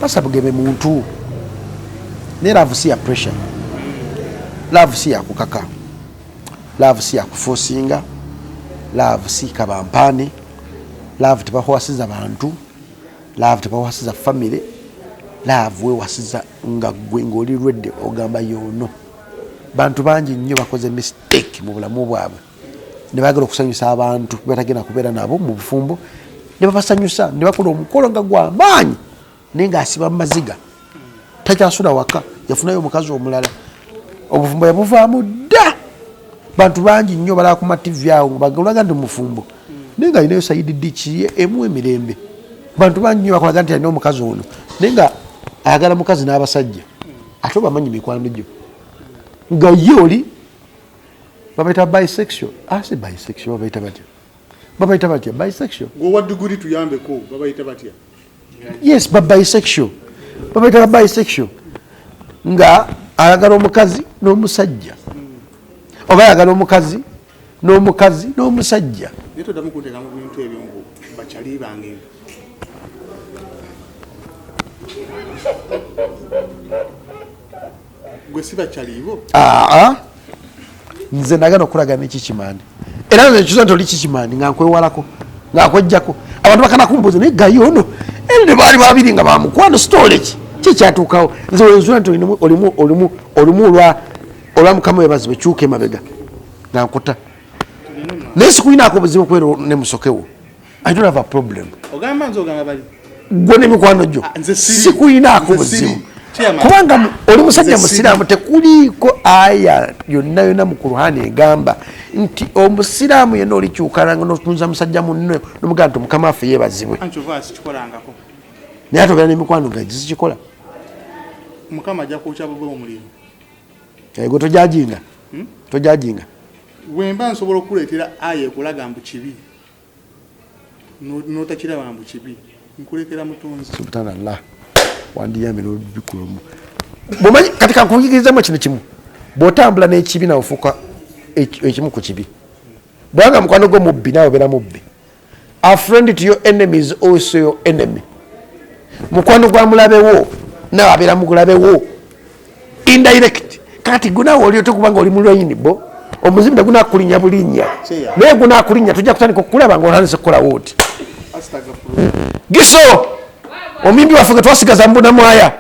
Pasa Bugembe muntu. Ne love si ya pressure. Love si ya kukaka. Love si ya kuforcinga. Love si kabampani. Love tebawasiza abantu. Love tebawasiza family. Love we wasiza nga gwe ngoli lwedde ogamba yono. Bantu bangi nnyo bakoze mistake mu bulamu bwabwe. Ne bagala okusanyusa abantu batagenda kubeera nabo mu bufumbo. Ne babasanyusa ne bakola omukolo nga gw'amaanyi nenga asiba maziga. Takyasula waka yafunayo omukazi omulala. Obufumbo yabuvaamu dda. Bantu bangi nnyo balaba ku TV awo bagulaga ndi mufumbo. Nenga inayo Saidi Dichi emu emirembe. Bantu bangi nnyo bakolaga nti alina omukazi ono. Nenga ayagala mukazi n'abasajja. Ate bamanyi mikwano gyo. Nga yoli babaita bisexual. Ase bisexual babaita batya. Babaita batya bisexual. Go what degree tuyambeko babaita batya. Yes, bisexual. Babaita bisexual. Nga ayagala omukazi n'omusajja. Oba ayagala omukazi n'omusajja. Neto damu kunteka mu bintu ebyo ngo bachali bange. Gwe siba chalibo? Nze nagano kulaga n'ekikimani. Era nze kizo ntoli kikimani nga nkwewalako nga kwejjako. Abantu bakana kumbuza ne gayo ono. Ende bali babiri nga bamukwano storage. Kikyatukawo. Nze wenzula nti olimu olwa mukama webazibe kyuke mabega. Nga nkuta. Nesi kuina akobuzibu kwero ne musokewo. I don't have a problem. Ogamba nzo ogamba bali. Gwe ne mikwano gyo. Sikuina akobuzibu. Kubanga oli musajja musiraamu tekuliko aya yonna mu Qur'ani egamba nti omusiraamu yenna olikyukalanga n'otunza musajja munno n'omugamba nti mukama waffe yeebazibwe. Ancho vasi kikolangako. Naye ate obeera n'emikwano nga zikikola. Mukama ajja kuwukya bubwe omuliro. Gwe tojajinga. Tojajinga. Wemba nsobola okuleetera aya ekulaga mbu kibi. N'otakiraba mbu kibi. Nkuleetera mutonzi. Subhanallah. Wandiyambe n'obikulomu. Bomanyi katika nkuyigirizamu kino kimu. Bw'otambula n'ekibi nawe ofuuka ekimu ku kibi. Bwanga mukwano gwo mubbi nawe obeera mubbi. A friend to your enemy is also your enemy. Mukwano gwa mulabewo nawe abeera mugulabewo. Indirect. Kati gunawe oli otokubanga oli mulwayini bo. Omuzimbe gunakulinya bulinya. Naye gunakulinya tujja kutandika okulaba ng'olandise kukola wooti. Giso! Omimbi waffe twasigaza mbuna mwaya.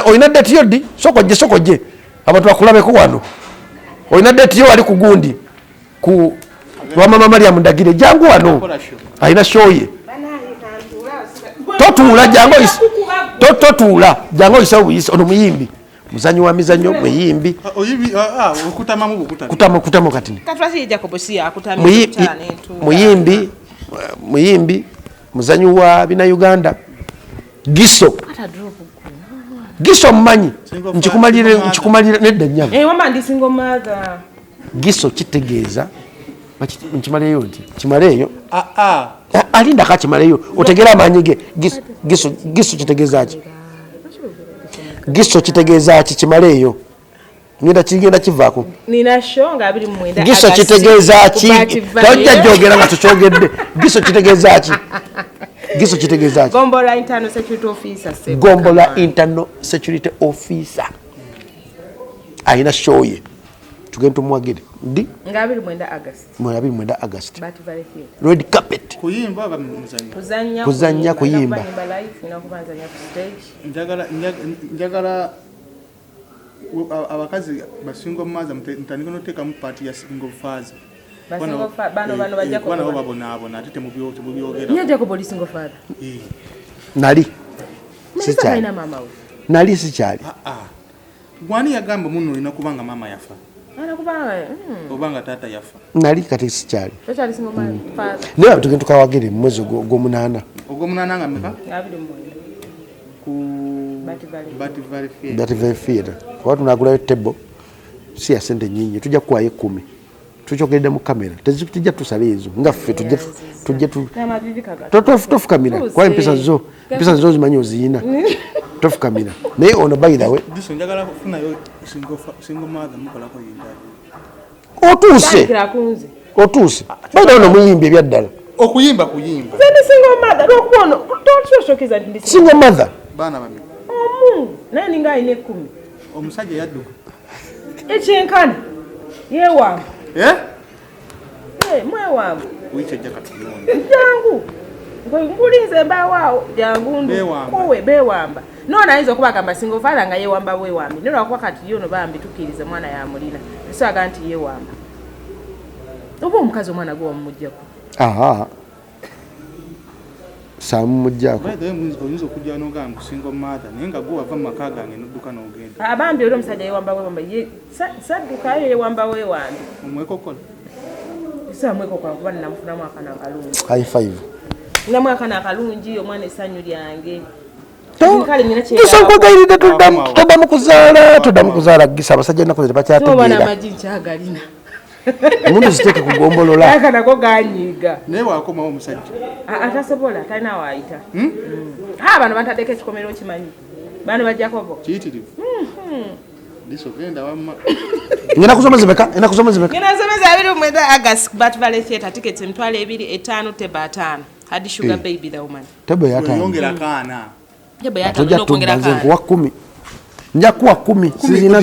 Oyina date yodi sokojje abantu bakulabeko wano. Oyina date yo ali ku gundi ku lwa mama Mariam Ndagire jangu wano. Ayina shoye. Totuula jangu isi. Totuula jangu isi obuyisi ono muyimbi. Muzanyi wa mizanyo muyimbi. Oyibi okutama mu bukutama. Kutama katini. Katwasi Jacob si akutamye cyane ntu. Muyimbi muzanyi wa bina Uganda. Giso mmanyi nkikumalire nedda nnyama. Wama ndi single mother. Giso kitegeeza nkimaleyo nti kimaleyo. Alinda kakimaleyo otegera amanyi ge. Giso kitegeeza ki? Giso kitegeeza ki kimaleyo? Kigenda kivaako. Nina shonga abiri mwenda. Giso kitegeeza ki? Tojja jogera nga tukyogedde. Giso kitegeeza ki? Giso kitegeeza ki? Gombola Internal Security Officer. Gombola Internal Security Officer. Aina shoye. Tugenda tumwagire. Ndi? Ngabiri mwenda August. Mwabiri mwenda August. But very few. Red carpet. Kuyimba aba muzanyi. Kuzanya kuyimba. Njagala abakazi basingo maza mtandika noteka mu party ya single father. Bano bajja ko. Bano babona atete mu byogera. Nyaje ko boli single father. Nali. Sichali na mama we. Nali sichali. Gwani yagamba muno ina kubanga mama yafa. Ana kubanga. Obanga tata yafa. Nali kati sichali. Sichali single father. Leo tugenda tukawagire mu mwezi gw'omunana. Ogw'omunana nga meka? Ngabiri mwenda. Bati very fair. Kwa tunagulayo table si ya sente nyinyi tujja kwaye 10. Tuchogedde mu kamera. Tujja tusale ezo nga ffe tujja tofu kamera. Kwa empesa zo zimanyi oziyina. Tofu kamera. Naye ono by the way. Diso njagala kufuna yo single mother mukola ko yinda. Otuuse. Bado ono muyimbi ebyaddala. okuyimba kuyimba Zeni single mother lokubona toshokeza ndi single mother baana bami omu nani nga ine 10 omusajja yadduka ekyenkana yewamba mwewamba wikyajja katunyonyi jangu ngulinze mbawaawo jangu ndukowe bewamba nona ayinza okuba agamba single father nga yewamba wewambi nolwakuba kati yono bambi tukkirize mwana yamulina esaga nti yewamba oba omukazi omwana gwe wamumugjaku samumugjaku oyinza okujja nogamba single mother naye nga gwe wava mu maka gange nodduka n'ogenda abambi oli omusajja yewamba wewamba saddukayo yewamba wewambi omwekokola isa mwekokola kuba nnamufunamu akana akalungi high five namu akana akalungi omwana essanyu lyange gisonkogayiride toddamu kuzaala gisa abasajja ennaku ze tebakyategeera amagi nkyagalina omuntu ziteeke kugombolola aka nako ganyiiga naye wakomawo omusajja atasobola talina waayita bano bantaddeko ekikomero kimanyi bano bajjakobo kiyitirivu lisogenda wamma ngenda kusoma zibeka ngenda kusoma zibeka 2 August Batuvale Theatre tickets emitwalo 2 5 teba 5 hadi Sugar Baby the woman tebe yatano yongera kana tebe yatano nokongera kana kwa 10 nja kuwa 10 sizina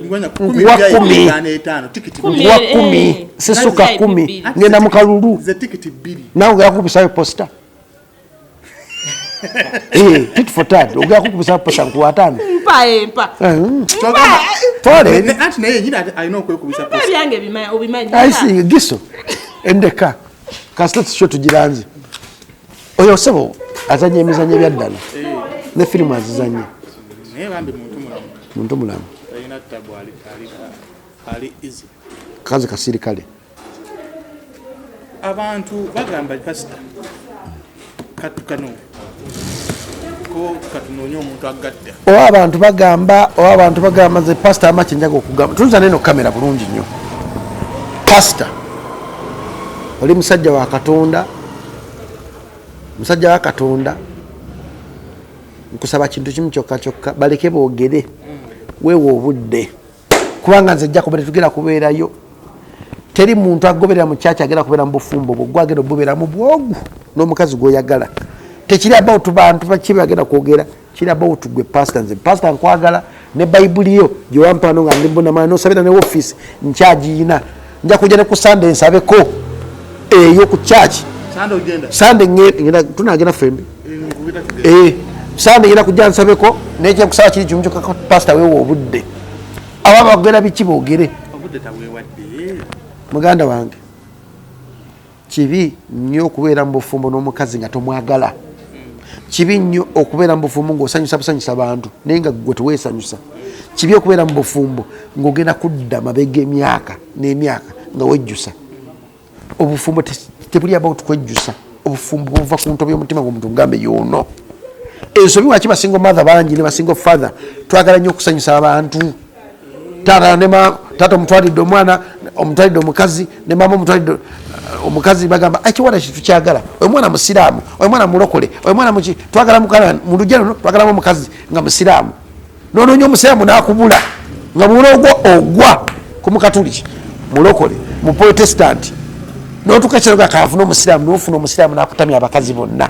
ngwanya kwa 10 tikiti kwa 10 sisuka 10 ngenda mukalulu ze tikiti 2 nawe yakubisayo poster tit for tat ogya kukubisayo poster kwa 5 mpa tole anti naye nyina ayino kwekubisa poster byange obimanyi aisi giso endeka kasita sho tugiranze oyo sebo azanye emizanye byaddala ne filimu azizanye naye bambi muntu mulamu ayina tabu ali easy kazi kasirikale abantu bagamba pastor katukano ko katunonyo omuntu agadda abantu bagamba ze pastor amache njago okugamba tunza neno kamera bulungi nnyo pastor oli musajja wa Katonda nkusaba kintu kimu kyokka baleke boogere weewo obudde kubanga nze jja kubera tugera kubeerayo teri muntu agoberera mu kyakya agera kubeera mu bufumbo bwo gwagera obubeera mu bwogu n'omukazi gwoyagala tekiri about bantu bakibi agenda kwogera kiri about gwe pastor nze pastor nkwagala ne bayibuli yo gyewampano nga ndi mbona maana nosabira ne office nkyagiyina nja kujja ne ku Sunday nsabeko eyo ku church Sunday ngenda tunagenda fembe Sunday ngenda kujja nsabeko neje kusaba kiri kimu kyokka pastor weewo obudde ababa bagera biki boogere obudde tabwewadde muganda wange kibi nnyo okubeera mu bufumbo n'omukazi nga tomwagala kibi nnyo okubeera mu bufumbo ng'osanyusa busanyusa abantu naye nga gwe teweesanyusa kibi okubeera mu bufumbo ng'ogenda kudda mabega emyaka n'emyaka nga wejjusa obufumbo tebuli about kwejjusa obufumbo buva ku ntobo y'omutima ng'omuntu ngambe yoono ensobi waki basingo mother bangi ne basingo father twagala nnyo okusanyusa abantu tata omutwalidde omwana omutwalidde omukazi ne mama omutwalidde omukazi bagamba ekiwana kitu kyagala omwana musiraamu omwana mulokole omwana muki twagala mukala mu lujja luno twagala omukazi nga musiraamu nononya omusiraamu n'akubula nga mulogwo ogwa ku mukatuliki mulokole mu protestant n'otukakiraga kaafuna omusiraamu n'ofuna omusiraamu n'akutamya abakazi bonna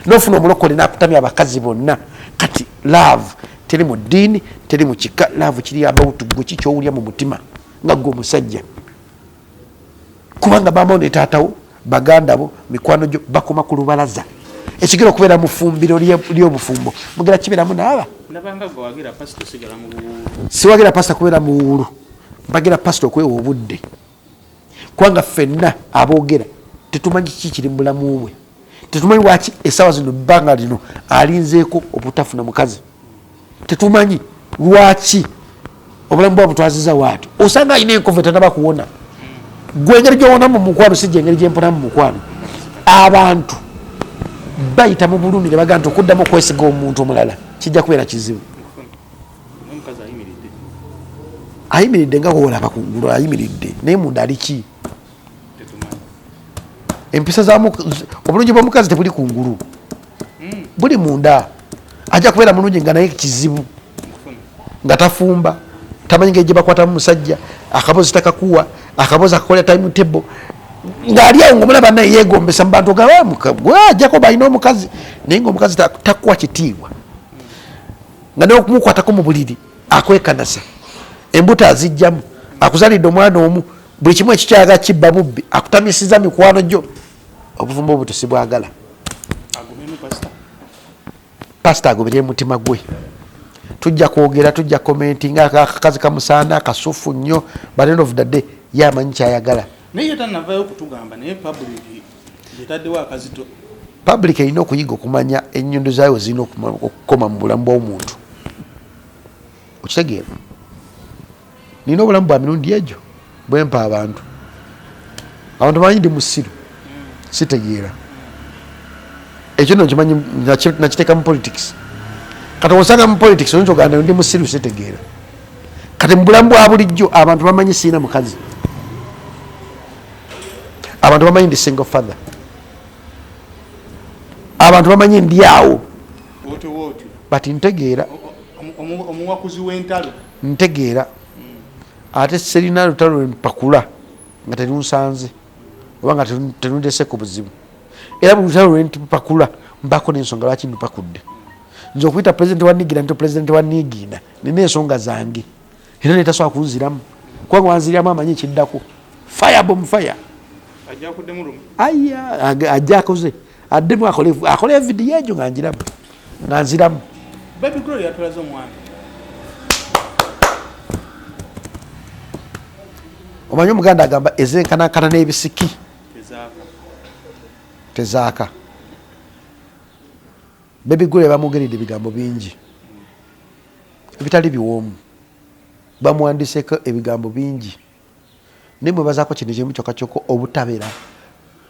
n'ofuna omulokole n'akutamya abakazi bonna kati love teri mu ddiini teri mu kika love kiri about gwe kikyowulya mu mutima nga gwe omusajja kubanga bamao ne taatawo baganda bo mikwano gyo bakoma ku lubalaza ekigera okubeera mu fumbiro ly'obufumbo mugera kibeeramu naaba siwagira pasita kubeera mu wuulu mbagira pasita okwewa obudde kubanga ffenna aboogera tetumanyi kiki kiri mu bulamu bwe tetumanyi waki essaawa zino bbanga lino alinzeeko obutafuna mukazi tetumanyi lwaki obulamu bwa butwaziza waati osanga alina enkovu etanaba kuwona gwe engeri gyowonamu mukwano sijja engeri gyemponamu mukwano abantu bayita mu bulumi ne bagamba nti okuddamu okwesiga omuntu omulala kijja kubeera kizibu ayimiridde nga wolaba kungulu ayimiridde naye munda aliki empisa obulungi bw'omukazi tebuli kungulu buli munda ajja kubeera mulungi nga naye kizibu nga tafumba tamanyi ngeri gye bakwatamu musajja akabozi takakuwa akabozi akakolera time table ng'ali awo ng'omulaba naye yeegombesa mu bantu ajjako balina omukazi naye ng'omukazi takuwa kitiibwa nga n'okumukwatako mu buliri akwekanasa embuto azijjamu akuzalidde omwana omu buli kimu ekikyaga kibba mubbi akutamisiza mikwano gyo obuvumba obuto sibwagala pasita agoberye mutima gwe tujja kwogera tujja komenti nga akakazi kamusaana akasufu nnyo but end of the day yamanyi kyayagala naye tanavayo kutugamba naye public yetaddewo akazito public erina okuyiga okumanya ennyondo zaayo zirina okukoma mu bulamu bw'omuntu okitegeera nina obulamu bwa mirundi egyo bwempa abantu bamanyi ndi musiru sitegeera ekyo nno nkimanyi nakiteeka mu politics kati osanga mu politics oyinza ogamba ndi musiru sitegeera kati mu bulamu bwa bulijjo abantu bamanyi siina mukazi abantu bamanyi ndi single father abantu bamanyi ndi awo but ntegeera omuwakuzi w'entalo ntegeera ate serina lutalo lwempakula nga terunsanze oba nga terundese ku buzibu era mu lutalo lwempakula mbako n'ensonga lwaki ndupakudde nze okuyita pulezidenti wa nigiina nti pulezidenti wa nigiina nina ensonga zange era netasobola kunziramu kubanga wanziriramu amanyi ekiddako firebom fire ajja akoze addemu akole evidiyo egyo nga njiramu nga nziramu Baby Glory yatulaze omwana omanyi omuganda agamba ezenkanankana n'ebisiki tezaaka Baby Glory bamugeredde ebigambo bingi ebitali biwoomu bamuwandiseeko ebigambo bingi naye mwebazaako kino kimu kyokka kyokka obutabeera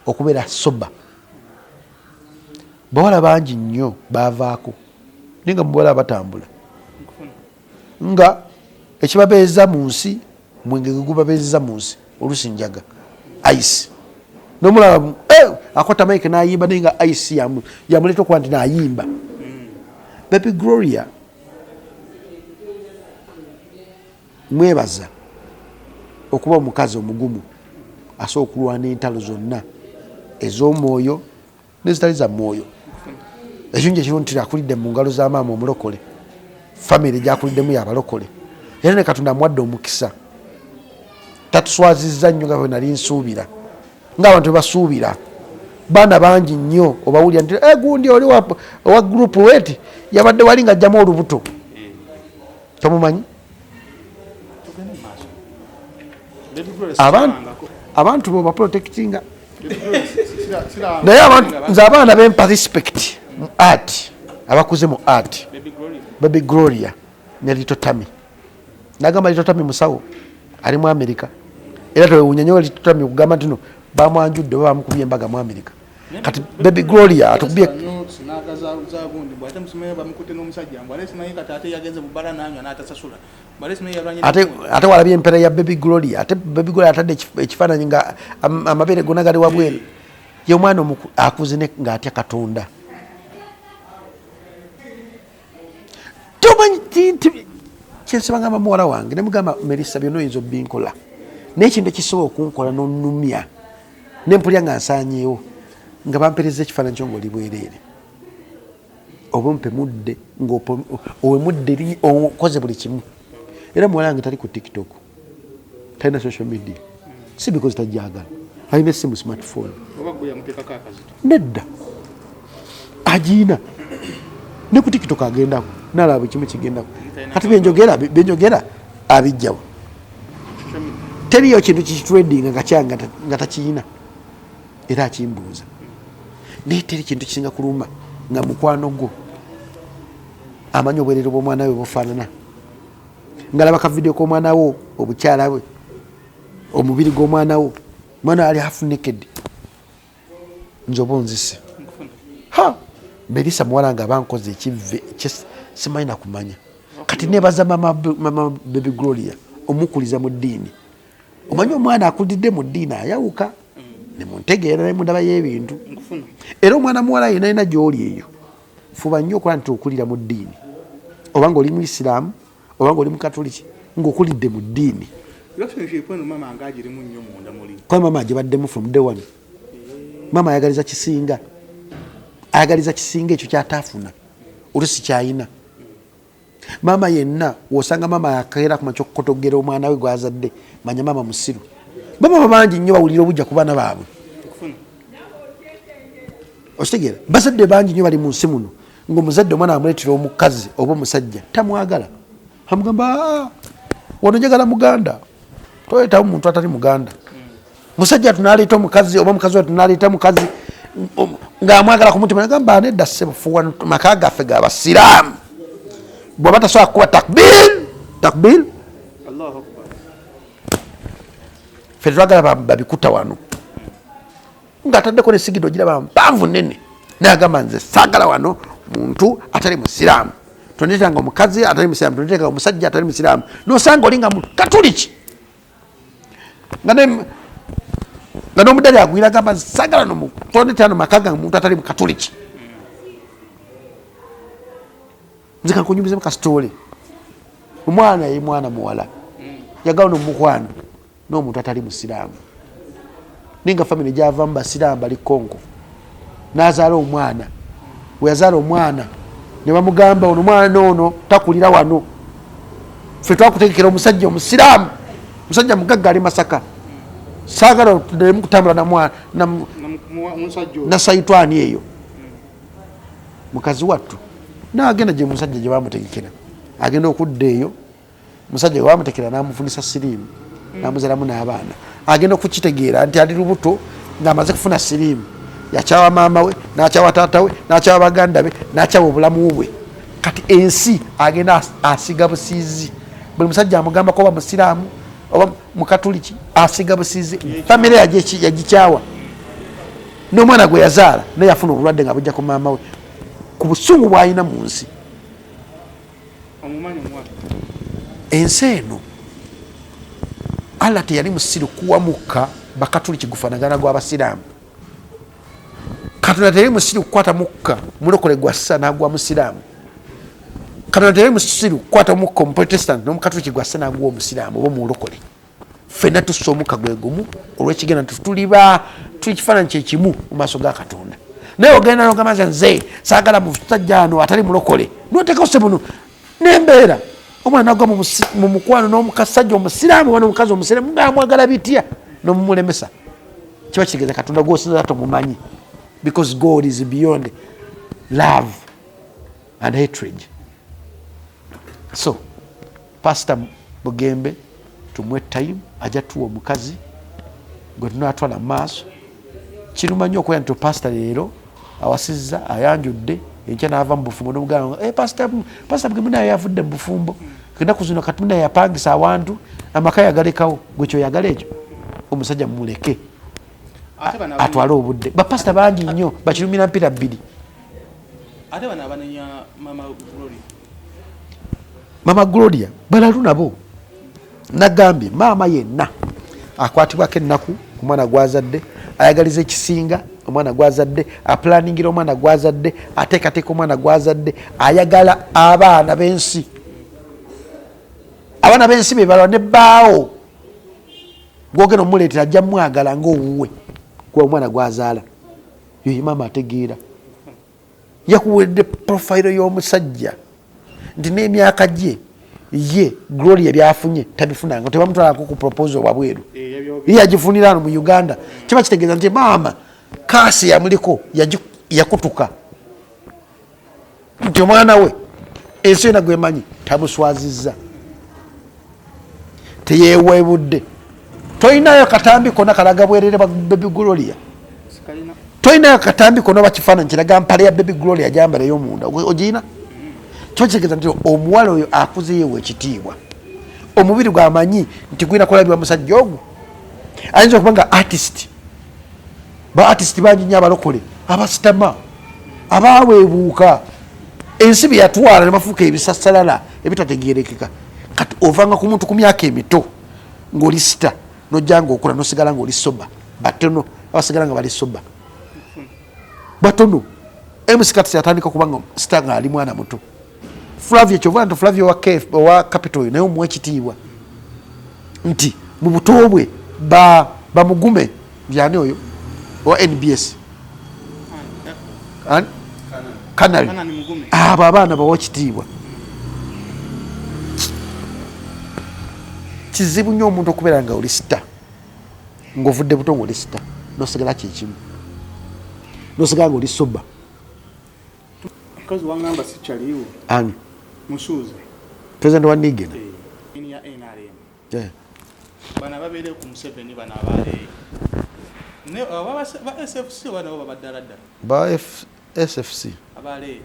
okubeera soba bawala bangi nnyo baavaako naye nga mubawala batambula nga ekibabeeza mu nsi mwenge gubabeezeza mu nsi oluusi njaga ice nomulaba akota mike nayimba naye nga ice yamuleeta okuba nti nayimba Baby Gloria mwebaza okuba omukazi omugumu asobola okulwana entalo zonna ez'omwoyo nezitali za mwoyo ekingi ekirunti akulidde mu ngalo za maama omulokole famire gyakuliddemu yabalokole era ne Katonda amuwadde omukisa tatuswazizza nnyo nga bwe nali nsuubira ng'abantu bebasuubira baana bangi nnyo obawulira nti gundi oli owa gurupu weti yabadde wali nga ajjamu olubuto tomumanyi abantu bo baprotectinga naye nze abaana bempa respect mu art abakuze mu art Baby Gloria ne Little Tammy nagamba Little Tammy musawo ali mu America era tewewunyanyo Little Tammy kugamba nti no bamwanjudde oba bamukubye embaga mu America kati Baby Gloria atukubye ate walabye empera ya Baby Gloria ate Baby Gloria atadde ekifaananyi nga amabeere gonna gali wabweru ye omwana akuze ng'atya Katonda tomanyi kyensaba ngamba muwala wange nemugamba Melissa byonna oyinza obbinkola naye ekintu ekisobola okunkola n'onnumya nempulya nga nsaanyeewo nga bampereza ekifaananyi kyo ng'oli bwereere oba mpe mudde owe mudde okoze buli kimu era muwala wange tali ku TikTok talina social media si because tajagala alina essimu smartphone nedda agiina ne ku TikTok agendako nalaba kimu kigendako kati byenjogera abijjawo teriyo kintu kikitwedinga nga takiina era akimbuuza naye teri kintu kisinga kuluma nga mukwano gwo amanyi obwerere bw'omwana we bufaanana nga laba kavidiyo k'omwana wo obukyala bwe omubiri gw'omwana wo mwana ali half naked nze oba onzise Melissa muwala nga bankoze ekivve simanyi nakumanya kati nebaza mama Baby Gloria omukuliza mu ddiini omanyi omwana akulidde mu ddiini ayawuka nemuntegeera nemundaba y'ebintu era omwana muwala yena alina gy'oli eyo fuba nnyo okuba nti okulira mu ddiini oba nga oli mu Isiraamu oba nga oli mu Katoliki ng'okulidde mu ddiini relationship eno mama angajirimu nnyo munda muli kwa mama agibaddemu from day one. Mama ayagaliza kisinga ekyo kyatafuna olusi kyayina. Mama yenna wosanga mama yakeera ku makyo okukotogera omwana we gwazadde manya mama musiru. Mama bangi nnyo bawulira obujja ku baana baabwe. Okitegeera bazadde bangi nnyo bali mu nsi muno ng'omuzadde omwana amuleetera omukazi oba omusajja tamwagala amugamba wano njagala muganda toyetawo muntu atali muganda. Musajja tunaleeta omukazi oba mukazi we tunaleeta mukazi ng'amwagala ku mutima nagamba nedda sebufuwa maka gaffe g'abasiraamu bw'aba tasobola kukuba takbir Allahu Akbar. Ffe tetwagala babikuta wano ng'ataddeko n'esigidde ogiraba mpanvu nnene naye agamba nze saagala wano muntu atali musiraamu. Tondeetanga omukazi atali musiraamu, tondeetanga omusajja atali musiraamu. N'osanga oli nga mukatuliki nga n'omuddali agwira agamba saagala tondeetanga maka gange muntu atali mukatuliki. Nze kankunyumizemu kasitole. Omwana ye mwana muwala yagala n'omukwano n'omuntu atali musiraamu. Ninga family gyavamu basiraamu bali konko n'azaala omwana. We yazaala omwana ne bamugamba ono omwana ono takulira wano. Ffe twakutegekera omusajja omusiraamu, musajja mugagga ali Masaka. Saagala tulemu kutambula na saitwani eyo. Mukazi wattu n'agenda gye musajja gye bamutegekera. Agenda okudda eyo musajja gwe bamutekera n'amufunisa siriimu n'amuzaalamu n'abaana. Agenda okukitegeera nti ali lubuto ng'amaze kufuna siriimu. Yakyawa maama we, n'akyawa taata we, n'akyawa baganda be, n'akyawa obulamu bwe. Kati ensi agenda asiga busiizi. Buli musajja amugamba ko oba musiraamu oba mukatuliki asiga busiizi. Famire yagikyawa. N'omwana gwe yazaala naye yafuna obulwadde nga bujja ku maama we ku busungu bw'alina mu nsi. Ensi eno Allah teyali musiru kuwamukka bakatuliki gufaanagana gw'abasiraamu. Katonda teyali musiru kukwata mukka mulokole gwassa n'agwa musiraamu. Katonda teyali musiru kukwata mukka omuprotestant n'omukatuliki gwassa n'agwa omusiraamu oba omulokole. Ffenna tussa omukka gwe gumu olw'ekigenda tuli kifaananyi kyekimu mu maaso ga Katonda. Naye ogenda n'ogamba nze saagala musajja ano atali mulokole n'oteekawo sebuno n'embeera omwana nagwa mu mukwano n'omukasajja omusiraamu oba n'omukazi omusiraamu ng'amwagala bitya n'omumulemesa. Kiba kitegeeza Katonda gw'osinza tomumanyi. Because God is beyond love and hatred. So, Pastor Bugembe tumwe time ajja tuwa omukazi gwe tunaatwala mu maaso. Kiruma nnyo okubeera nti pastor leero awasizza ayanjudde enkya n'ava mu bufumbo n'omugamba Pastor Bugembe naye yavudde mu bufumbo. Ennaku zino Katonda yapangisa awantu amaka yagalekawo. Gwe kyoyagala ekyo omusajja mumuleke atwale obudde. Bapasita bangi nnyo bakirumira mpira bbiri. Ate bano abanenya Mama Gloria balalu nabo. Nagambye maama yenna akwatibwako ennaku ku mwana gwazadde, ayagaliza ekisinga omwana gwazadde, apulaningira omwana gwazadde, ateekateeka omwana gwazadde, ayagala abaana b'ensi. Abaana b'ensi be balwa ne bbaawo gwogenda omuleetera ajja mwagala ng'owuwe kwa omwana gwazaala. Yoyo maama ategeera. Yakuwedde profile y'omusajja nti n'emyaka gye ye Gloria byafunye tabifunanga. Tebamutwalako ku proposal wabweru. Ye yagifunira ano mu Uganda. Kiba kitegeeza nti maama kaasi yamuliko yakutuka nti omwana we ensi yonna gwemanyi tamuswazizza, teyeewebudde. Toyinayo katambi konna kalaga bwerere ba Baby Gloria. Toyinayo katambi konna bakifaananyi kiraga mpale ya Baby Gloria gyambala ey'omunda ogiyina. Kiba kitegeeza nti omuwala oyo akuzeewo ekitiibwa. Omubiri gwamanyi nti gwina kulabibwa musajja ogwo. Ayinza okuba nga artist. Ba artist bangi nnyo abalokole abasitama abaaweebuuka. Ensi bye yatwala ne bafuuka ebisassalala ebitategeerekeka. Kati ovanga ku muntu ku myaka emito ng'oli sita n'ojja ng'okula n'osigala ng'oli soba batono abasigala nga bali soba batono. MC Kati yatandika kuba nga sita nga ali mwana muto. Flavia kyova nti Flavia wa Capital naye omuwa ekitiibwa nti mu buto bwe bamugume byani oyo o NBS kanali abo abaana bawa kitiibwa. Kizibu nnyo omuntu okubeera nga oli sita ng'ovudde buto ng'oli sita nosigala kyekimu nosigala ng'oli soba. Mukazi wangamba sikyaliwo ani Musuuza president wa Nigena ya NRM bana babere ku Museveni bana abale ne ba SFC bana babaddaladda ba SFC abale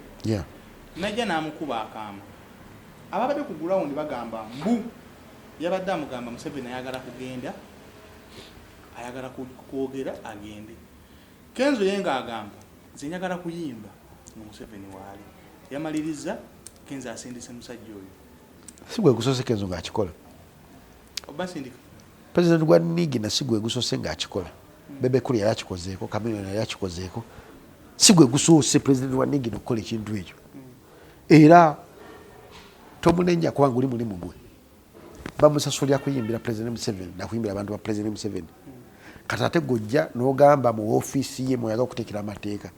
najja namukuba akama ababadde ku ground bagamba mbu yabadde amugamba Museveni ayagala kugenda ayagala kwogera agende. Kenzo yenga agamba nze njagala kuyimba no Museveni wali yamaliriza Kenzo asindise musajja oyo sigwe gusose Kenzo ngakikola obasindika president gwa Nigena sigwe gusose ngakikola bebe kuli yakikozeeko Kameno yakikozeeko sigwe gusose president wa Nigena okola ekintu ekyo era tomunenya kubanga uli mulimu gwe bamusasulya kuyimbira president Museveni nakuyimbira abantu ba president Museveni katate gojja n'ogamba mu office ye moyaga okutekera amateeka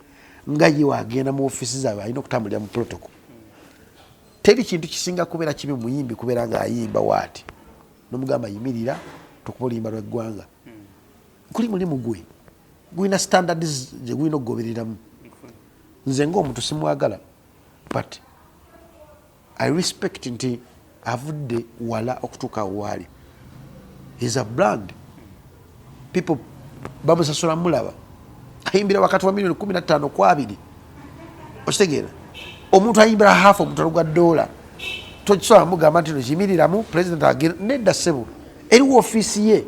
nga ye wagenda mu office zawe alina okutambulira mu protocol. Teri kintu kisinga kubeera kibi muyimbi kubeera nga ayimba waati n'omugamba yimirira tukuba oluyimba lw'eggwanga kuli mulimu gwe gwina standards gye gwina okugobereramu. Nze ng'omuntu simwagala but I respect nti avudde wala okutuuka waali. He's a brand. People bamusasula mulaba ayimbira wakati wa milioni 15 kwa 2 okitegeera omuntu ayimbira half omutalo gwa dola tokisobola mugamba nti nokimiriramu president agenda nedda ssebo eriwo office ye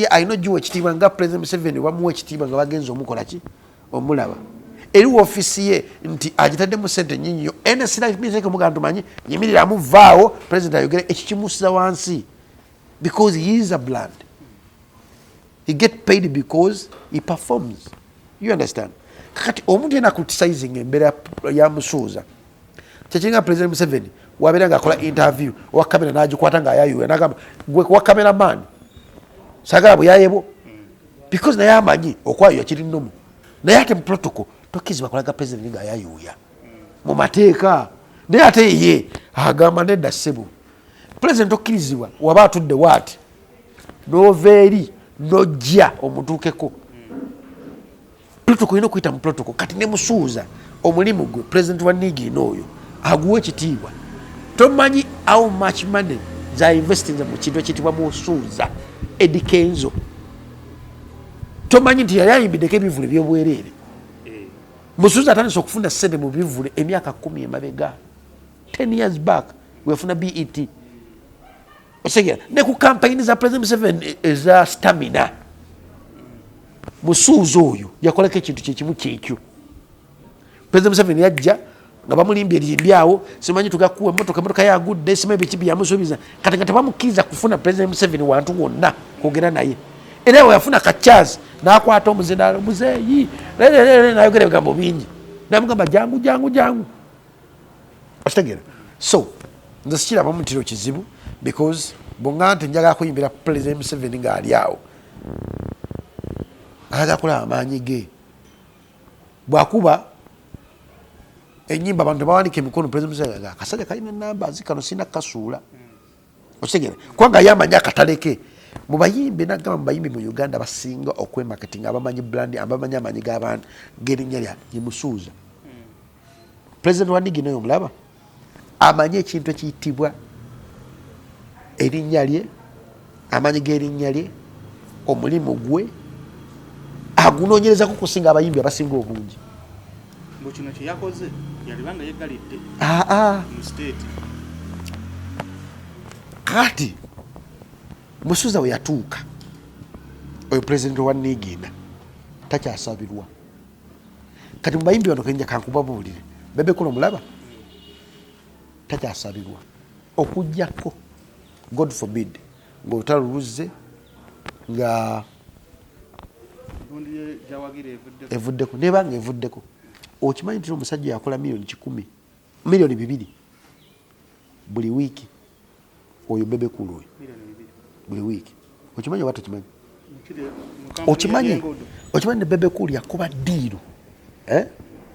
alina ogiwa ekitiibwa nga president Museveni bamuwa ekitiibwa nga bagenza omukola ki omulaba eriwo office ye nti agitaddemu sente nyinyi yo enesiramiteke mugamba tumanyi yimiriramu vaawo president ayogere ekikimusiza wansi because he is a brand. He get paid because he performs. You understand? Kakati omuntu yena criticizing embera ya Musuuza kyekyenga president Museveni wabeera ng'akola interview owa kamera n'agikwata ng'ayayuya n'agamba gwe wa cameraman sagala bwe yayebo because naye amanyi okwayuya kiri nnomu naye ate mu protocol tokkizibwa kulaga president ng'ayayuya mu mateeka naye ate ye agamba nedda ssebo president okkirizibwa waba atudde waati n'oveeri n'ojja omutuukeko protocol ina okuyita mu protocol kati ne Musuuza omulimu gwe president wa Nigena oyo aguwa ekitiibwa tomanyi how much money za investing mu kintu ekitibwa Musuuza Eddie Kenzo tomanyi nti yali ayimbiddeko ebivule by'obwereere Musuuza atandise okufuna ssente mu bivule emyaka 10 emabega 10 years back wefuna BET osegera ne ku campaign za president Museveni eza stamina Musuuza oyo yakolako ekintu kyekimu kyekyo president Museveni yajja nga bamulimbye limbyawo simanyi tugakuwa emotoka yagudde simanyi biki byamusuubiza kati nga tebamukkiriza kufuna president Museveni wantu wonna kwogera naye era we yafuna kachazi n'akwata omuzendalo muzeeyi nayogera ebigambo bingi namugamba jangu okitegeera so nze sikirabamu ntiro kizibu because bonga nti njagala kuyimbira president Museveni ng'ali awo ayaga kulaba amaanyi ge bwakuba enyimba abantu bawanika emikono president Museveni akasajja kalina namba zikano sina kasuula okitegeera kubanga yamanya akataleke mu bayimbi nagamba mu bayimbi mu Uganda basinga okwemarketing abamanyi brand abamanyi amanyi g'abantu g'erinnya lya ye Musuuza president wa Nigena oyo mulaba amanyi ekintu ekiyitibwa erinnya lye amanyi g'erinnya lye omulimu gwe agunoonyerezako kusinga abayimbi abasinga obungi mbu kino kye yakoze yalibanga yeggalidde mu state kati Musuuza we yatuuka oyo president wa Nigena takyasabirwa kati mu bayimbi bano kenja kankubabuulire bebe kuno mulaba takyasabirwa okujjako God forbid ng'olutalo luzze nga evuddeko nebanga evuddeko okimanyi nti omusajja yakola milioni 100 milioni 2 buli wiiki oyo Bebe Cool oyo buli week okimanyi watu kimanyi okimanyi Bebe Cool yakuba diiru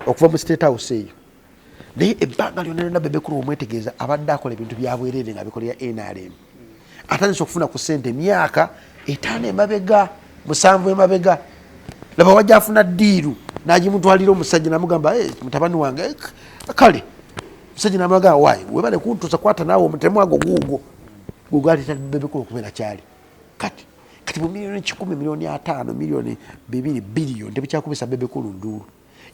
okuva mu State House eyo naye ebbanga lyonna Bebe Cool omwetegeeza abadde akola ebintu byabwerere nga bikolera NRM atandise okufuna ku ssente emyaka 5 emabega 7 emabega laba wajja afuna diiru n'agimutwalira omusajja namugamba mutabani wange kale omusajja namugamba waayi webale kuntuusa kwata naawe omutemu ago gugo aleeta Bebe Cool okubeera kyali kati mu miliyoni 10 miliyoni 5 miliyoni 2 biliyoni tebikyakubisa Bebe Cool nduulu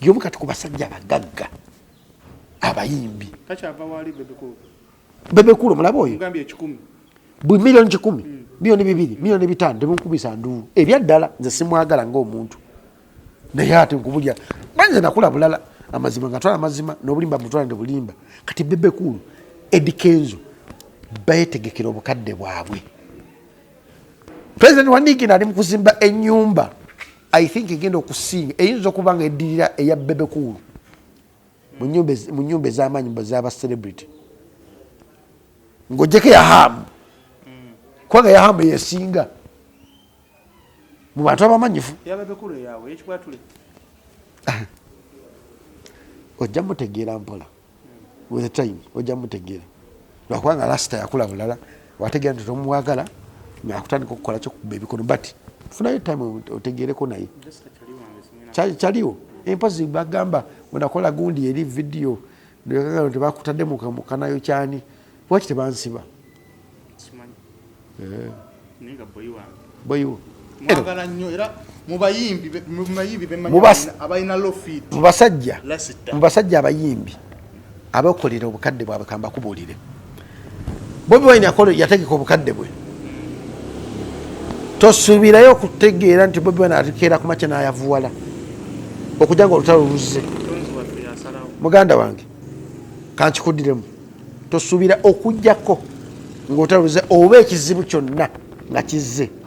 yomu kati ku basajja abagagga abayimbi Bebe Cool omulaba oyo miliyoni 10 miliyoni 2 miliyoni 5 temunkubisa nduulu ebyaddala nze simwagala ng'omuntu naye ate nkubulya banze nakula bulala amazima ngatwala amazima n'obulimba mutwala ne bulimba kati Bebe Cool Eddie Kenzo bayetegekera obukadde bwabwe President Wanigi ali mu kuzimba ennyumba I think egenda okusinga eyinza okuba nga eddirira eya Bebe Cool mu nyumba ez'amaanyi z'aba celebrity ng'ogyeko yahamu kubanga yahamu yesinga mu bantu abamanyifu ojja mutegeera mpola with the time ojja mutegeera lwakubanga lasita yakula bulala wategeera nti tomuwagala akutandika okukola kyokuba ebikono but funayo time otegeereko naye kyaliwo empozi bagamba wenakola gundi eri vidiyo tebakutadde mukanayo kyani waki tebansiba boyiwo mwagala nnyo era mu basajja abayimbi abakolera obukadde bwabwe kamba kubuulire Bobi Wine yategeka obukadde bwe tosuubirayo okutegeera nti Bobi Wine atekeera ku makya n'ayavuwala okujja nga olutalo luzze muganda wange kankikuddiremu tosuubira okujjako ng'olutalo luzze oba ekizibu kyonna nga kizze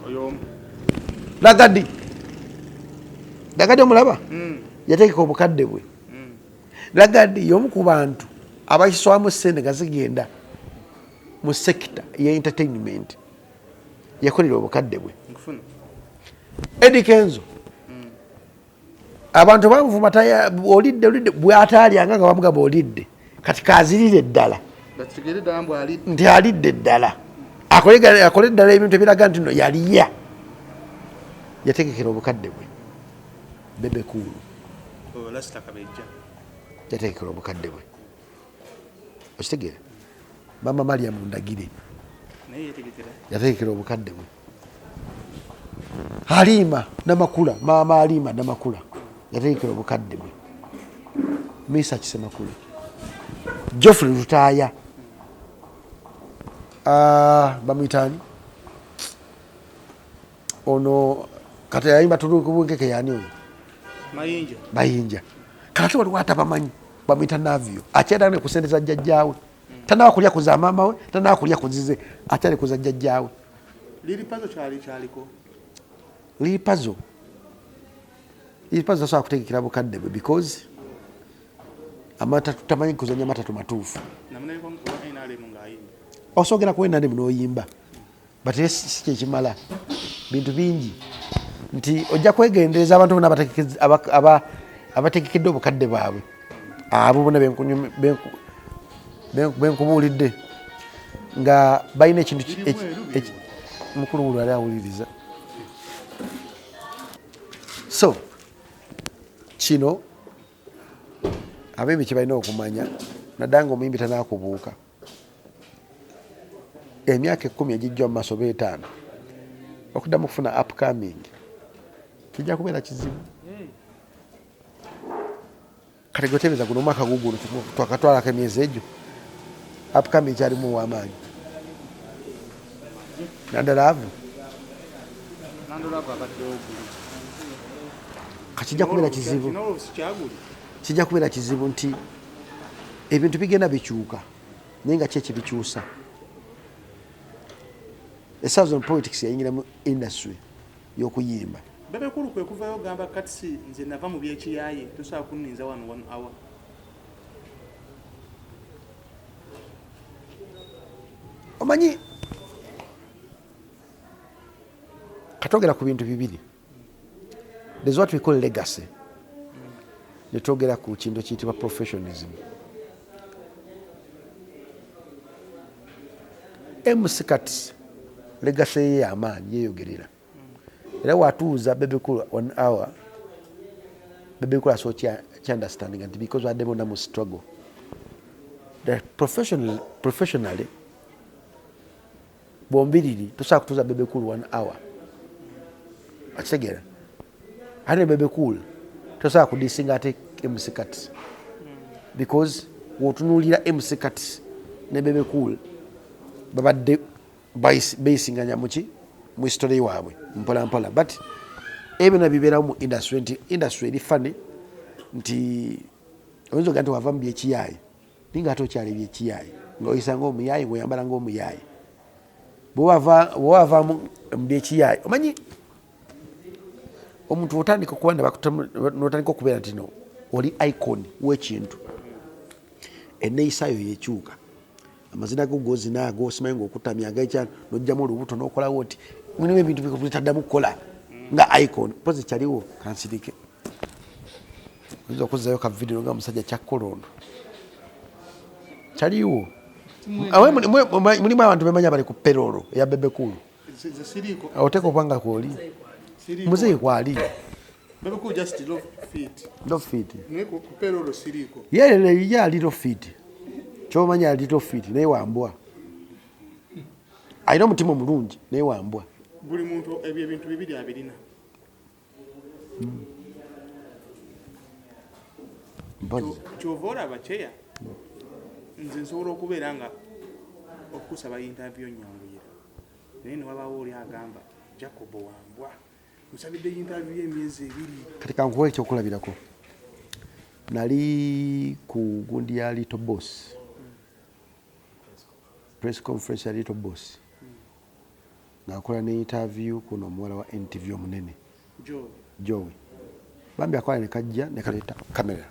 Lagadi omulaba yategeka obukadde bwe Lagadi y'omu ku bantu abakiswamu ssente nga zigenda mu sekita ya entertainment yakolera obukadde bwe Eddie Kenzo abantu bamuvuma olidde bw'ataalyanga nga bamugamba olidde kati kazirire ddala nti alidde ddala akole ddala ebintu ebiraga nti no yaliya yategekera obukadde bwe Bebe Cool yategekera obukadde bwe okitegeera Mama Mariam Ndagire yategekera obukadde bwe Halima Namakula Mama Halima Namakula yategekera obukadde bwe Misa Kisemakula Geoffrey Lutaaya bamwitaani ono kati yayimba tulukubunkeke yani oyo Mayinja kati waliwo atabamanyi bamwita Navio akyera ne kusendeza jjajjaawe tanawa kulya kuza mama we tanawa kulya kuzize akyali kuza jjajjaawe Lilipazo asobola kutegekera bukadde bwe because amata tutamanyi kuzanya matatu matuufu osogera kuwena ne munoyimba but si kyekimala bintu bingi nti ojja kwegendereza abantu bonna abategekedde obukadde bwabwe abo bonna benkubuulidde nga balina ekintu mukulu wulu ali awuliriza so kino abembi kye balina okumanya naddanga omuyimbi tanaakubuuka emyaka 10 egijja mu maaso b5 okuddamu okufuna upcoming kijja kubeera kizibu kati gotebeeza guno omwaka guguno twakatwalako emyezi egyo upcoming kyalimu w'amaanyi nandalaavu kakijja kubeera kizibu kijja kubeera kizibu nti ebintu bigenda bikyuka naye nga kyeki bikyusa essaawa zino politics yayingira mu industry y'okuyimba Bebe Cool kwe kuvayo gamba kati nze nava mu byekiyaye tosobola kunninza wano 1 hour omanyi twogera ku bintu bibiri. There's what we call legacy. Ne twogera ku kintu kiyitibwa professionalism. MC Kati legacy ye y'amaanyi yeeyogerera. Era watuuza Bebe Cool 1 hour, Bebe Cool aso understanding and because waddemu na mu struggle. The professionally bombiriri tusobola kutuuza Bebe Cool 1 hour. Akitegeera. Ate Bebe Cool tosobola kudisinga ate MC Kati. Because wotunuulira MC Kati ne Bebe Cool babadde basinganya muki mu history waabwe mpola mpola, but ebyo bibeerawo mu industry eri funny nti oyinza ogamba nti wava mu byekiyaayi naye nga ate okyali byekiyaayi ng'oyisa ng'omuyaayi ng'oyambala ng'omuyaayi. bw'owava mu byekiyaayi omanyi omuntu otandika okuba n'otandika okubeera nti no oli icon w'ekintu enneeyisaayo yekyuka. Amazina go gozinaago osimanyi ng'okutamya agaikyano n'ojjamu olubuto n'okolawo oti mulimu ebintu bitaddamu kukola nga icon pozi kyaliwo kansirike. Oyinza okuzzayo ka video nga musajja kyakkolondo kyaliwo. Mulimu abantu bemanya bali ku perolo eya Bebe Cool. Oteeka obanga kwoli muzeeyi kwali low feet ye ali low feet. Kyomanya ali low feet naye wambwa. Alina omutima omulungi naye wambwa. Buli muntu ebyo ebintu bibiri abirina. Kyova olaba kyeya nze nsobola okubeera nga okusaba interview nyanguyira naye ne wabaawo oli agamba Jacob Wambwa musabidde interview y'emyezi 2. Kati kankuwa ekyokulabirako. Nali ku gundi ya Little Boss, press conference ya Little Boss, nakola ne interview kuno omuwala wa NTV omunene Joe. Bambi akola ne kajja ne kaleeta kamera.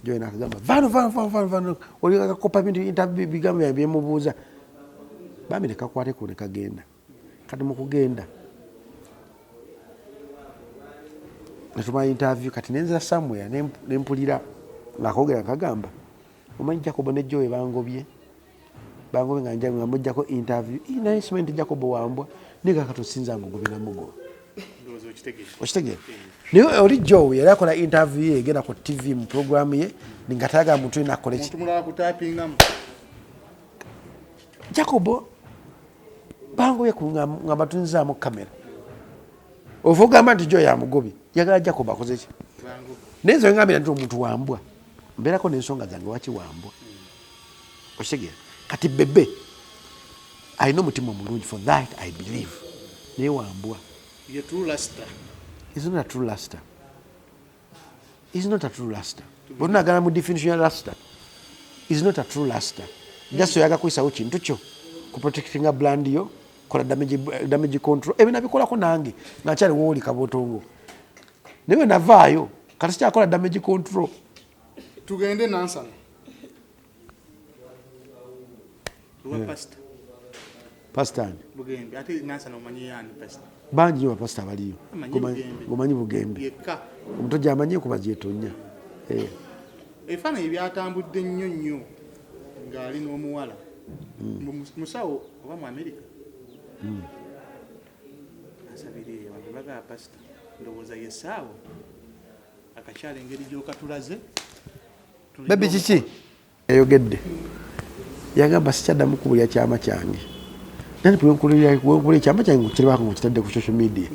Joe nakagamba vano oli akakopa bintu interview bigambo byemubuuza. Bambi ne kakwate ku ne kagenda. Kati mu kugenda natuma interview kati nenza somewhere nempulira ngakogera kagamba omanyi Jacob ne Joe bangobye nga njagala ngamujjako interview inasement Jacob Wambwa niga katusinza ngogobera mugo. Okitegere niyo oli Joe yali akola interview ye egenda ku TV mu program ye ningataga muntu ina college muntu mulala kutapingamu Jacob bangobye ku ngamba tunzaamu kamera ovuga mandi Joe ya mugobi yagala Jacob akoze ki nezo ngambira nti omuntu Wambwa mberako n'ensonga zange waki Wambwa. Okitegere kati Bebe alina omutima omulungi for that I believe naye Wambwa ye true luster. Is not a true luster. Is not a true luster. Bonna agala mu definition ya luster. Is not a true luster. Just so yaga kuisawo kintu kyo ku protecting a brand yo kola damage control ebina bikola ko nange ngakyali woli kabotongo newe navaayo kati kyakola damage control. Tugende Nansana luwa pastor Bugembe ate Nansana omanyi yani pastor bangi wa pastor baliyo gomanyi Bugembe yekka omutoja amanyi kuba gyetonya efana ebyatambudde nnyo ng'ali n'omuwala musawo oba mu America asabire abantu baga pastor ndowooza yesaawo akakyala engeri gy'okatulaze Bebe kiki eyogedde yagamba sikyaddamu kubulya kyama kyange nani pwenkulira kyama kyange nkukirabako nkitadde ku social media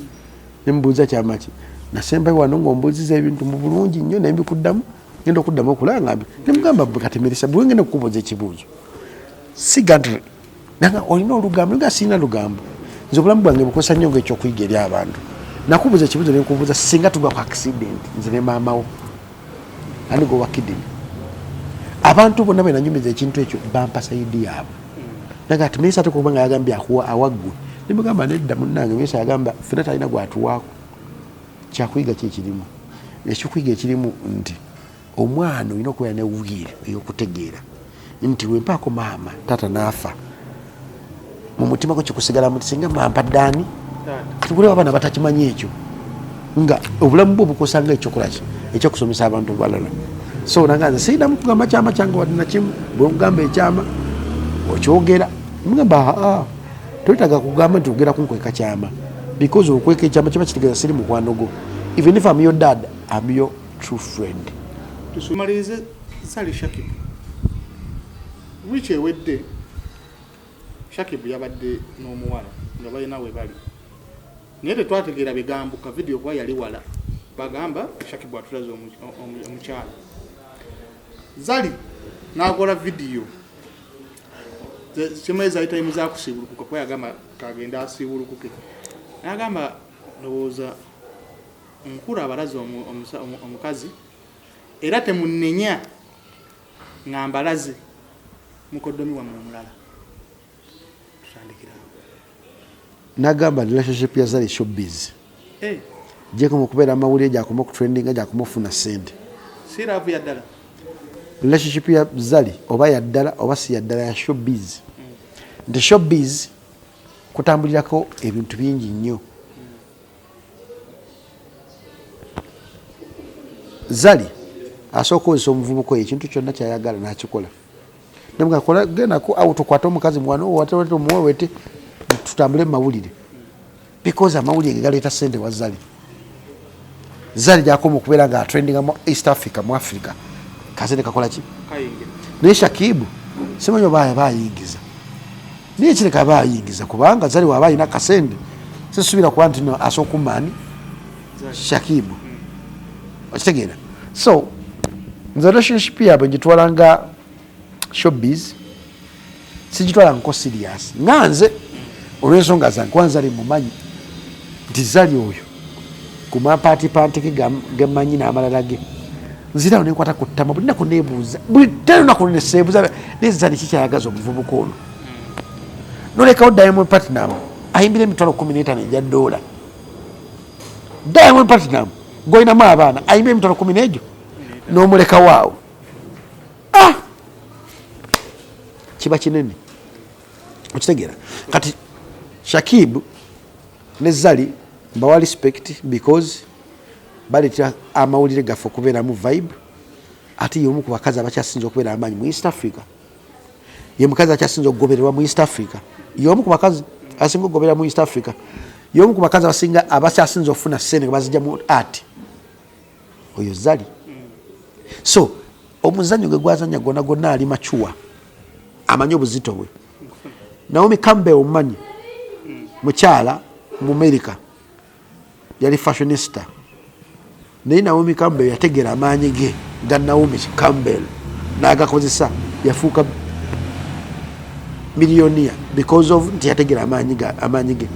nembuuza kyama ki nasembayo wano ng'ombuuziza ebintu mu bulungi nnyo naye mbikuddamu ngenda okuddamu okulangambi nemugamba bwekatemeresa bwe ngenda okukubuuza ekibuuzo siga nti nanga olina olugambo nga sirina lugambo nze obulamu bwange bukozesa nnyo ng'ekyokuyiga eri abantu nakubuuza ekibuuzo nenkubuuza singa tugwa ku accident nze ne maamawo ani gwe wakidini abantu bonna benanyumiza ekintu ekyo bampa saidi yaabwe naga ati Mesa tukuba nga yagambye akuwa awaggwe nimugamba nedda munnange Mesa yagamba ffenna talina gwatuwaako kyakuyiga kyekirimu ekyokuyiga ekirimu nti omwana olina okubeera ne wiiri ey'okutegeera nti wempaako maama taata naafa mu mutima gwo kikusigala muti singa mampa ddaani kati kulewa abaana batakimanyi ekyo nga obulamu bwo bukosanga ekyokolaki ekyokusomesa abantu balala. So nanganze sirinamu kugamba kyama kyange wadde nakimu bwekugamba ekyama okyogera mugamba toyetaga kugamba nti ogera kunkweka kyama because okweka ekyama kiba kitegeeza siri mukwano gwo. Even if I'm your dad, I'm your true friend. Tusumalirize Zali Shakib wiki ewedde Shakib yabadde n'omuwala nga balina we bali naye tetwategeera bigambuka video kuba yali wala bagamba Shakib atulaze omukyala. Zali n'akola video kimeza itayimu za kusibulukuka kwa yagamba kagenda asibulukuke n'agamba ndowooza nkulu abalaze omukazi era temunenya ngambalaze mukoddomi wa mulala. Tutandikira nagamba relationship ya Zali showbiz jeko mukubeera amawulire gyakoma okutrendinga gyakoma okufuna sente siraavu ya ddala. Relationship ya Zali oba ya ddala oba si ya ddala ya showbiz. Nti showbiz kutambulirako ebintu bingi nnyo. Zali asooka okozesa omuvubuka ekintu kyonna kyayagala n'akikola. Namuga genda ku awo tukwate omukazi mwana owo omuwewete tutambule mu mawulire because amawulire ge galeeta ssente wa Zali. Zali gyakoma okubeera nga atrendinga mu East Africa mu Africa kasente kakola ki naye Shakibu simanyi oba bayingiza naye kireka bayingiza kubanga Zali waba alina kasente sisubira kuba nti asooka kumaani Shakibu okitegeera. So nze relationship yabwe ngitwala nga showbiz sigitwala nko serious nga nze olw'ensonga zange kuba Zali mumanyi nti Zali oyo ku mapaatipaati gemmanyi n'amalala ge nzirawo nenkwata ku ttama buli nnaku neebuuza buli lunaku neseebuuza naye Zali kikyayagaza omuvubuka ono nolekawo Diamond Platinum ayimbira emitwalo 15 egya $. Diamond Platinum goyinamu abaana ayimbira emitwalo 10 egyo n'omulekawo awo kiba kinene okitegeera. Kati Shakib ne Zali mbawa respect because baleetera amawulire gaffe okubeeramu vibe ate y'omu ku bakazi abakyasinza okubeera amaanyi mu East Africa. Ye mukazi akyasinza okugobererwa mu East Africa. Y'omu ku bakazi asinga okugoberera mu East Africa. Y'omu ku bakazi abakyasinza okufuna ssente nga bazijja mu art. Oyo Zali. So omuzannyo gwe gwazannya gonna gonna ali machuwa amanyi obuzito bwe. Naomi Campbell omumanyi mukyala mu America yali fashionista naye Naomi Campbell yategeera amaanyi ge ga Naomi Campbell n'agakozesa yafuuka miliyoniya because of nti yategeera amaanyi ge.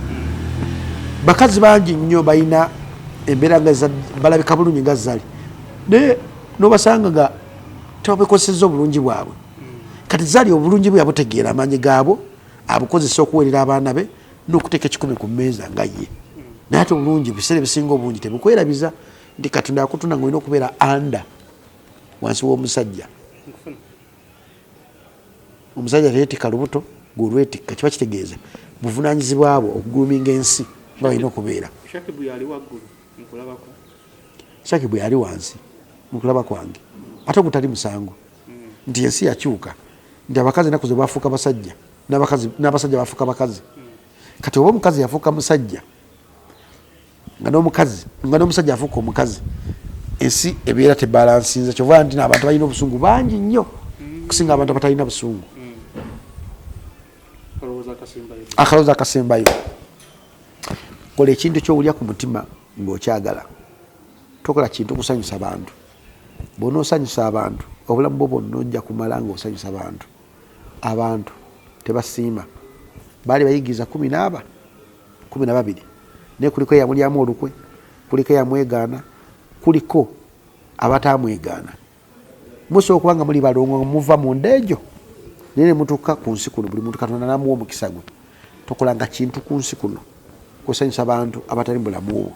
Bakazi bangi nnyo balina embeera nga balabika bulungi nga Zali naye n'obasanga nga tebabikozesezza obulungi bwabwe. Kati Zali obulungi bwe yabutegeera amaanyi gaabo abukozesa okuweerera abaana be n'okuteeka 10 ku mmeeza nga ye. Naye ate obulungi biseera ebisinga obungi tebukwerabiza nti Katonda yakutunda ng'olina okubeera anda wansi w'omusajja. Omusajja teyeetikka lubuto gw'olwetikka kiba kitegeeza buvunaanyizibwa bwo okuguluminga ensi nga balina okubeera. Shakibu yali waggulu mukulabako. Shakibu yali wansi mukulaba kwange ate ogutali musango nti ensi yakyuka nti abakazi ennaku ze bafuuka basajja n'abasajja bafuuka bakazi. Kati oba omukazi yafuuka musajja nga n'omusajja afuuka omukazi ensi ebeera tebalansinze kyova nti n'abantu balina obusungu bangi nnyo okusinga abantu abatalina busungu. Akalowoozo akasembayo kola ekintu kyowulya ku mutima ng'okyagala tokola kintu kusanyusa bantu. Bw'onoosanyusa abantu obulamu bwo bwonna ojja kumala ng'osanyusa bantu. Abantu tebasiima baali bayigiriza 12 naye kuliko eyamulyamu olukwe kuliko eyamwegaana kuliko abatamwegaana. Musobola okuba nga muli balongo muva mu ndeejo naye ne mutuuka ku nsi kuno buli muntu Katonda namuwa omukisa gwe tokolanga kintu ku nsi kuno kusanyusa bantu abatali bulamu obwo.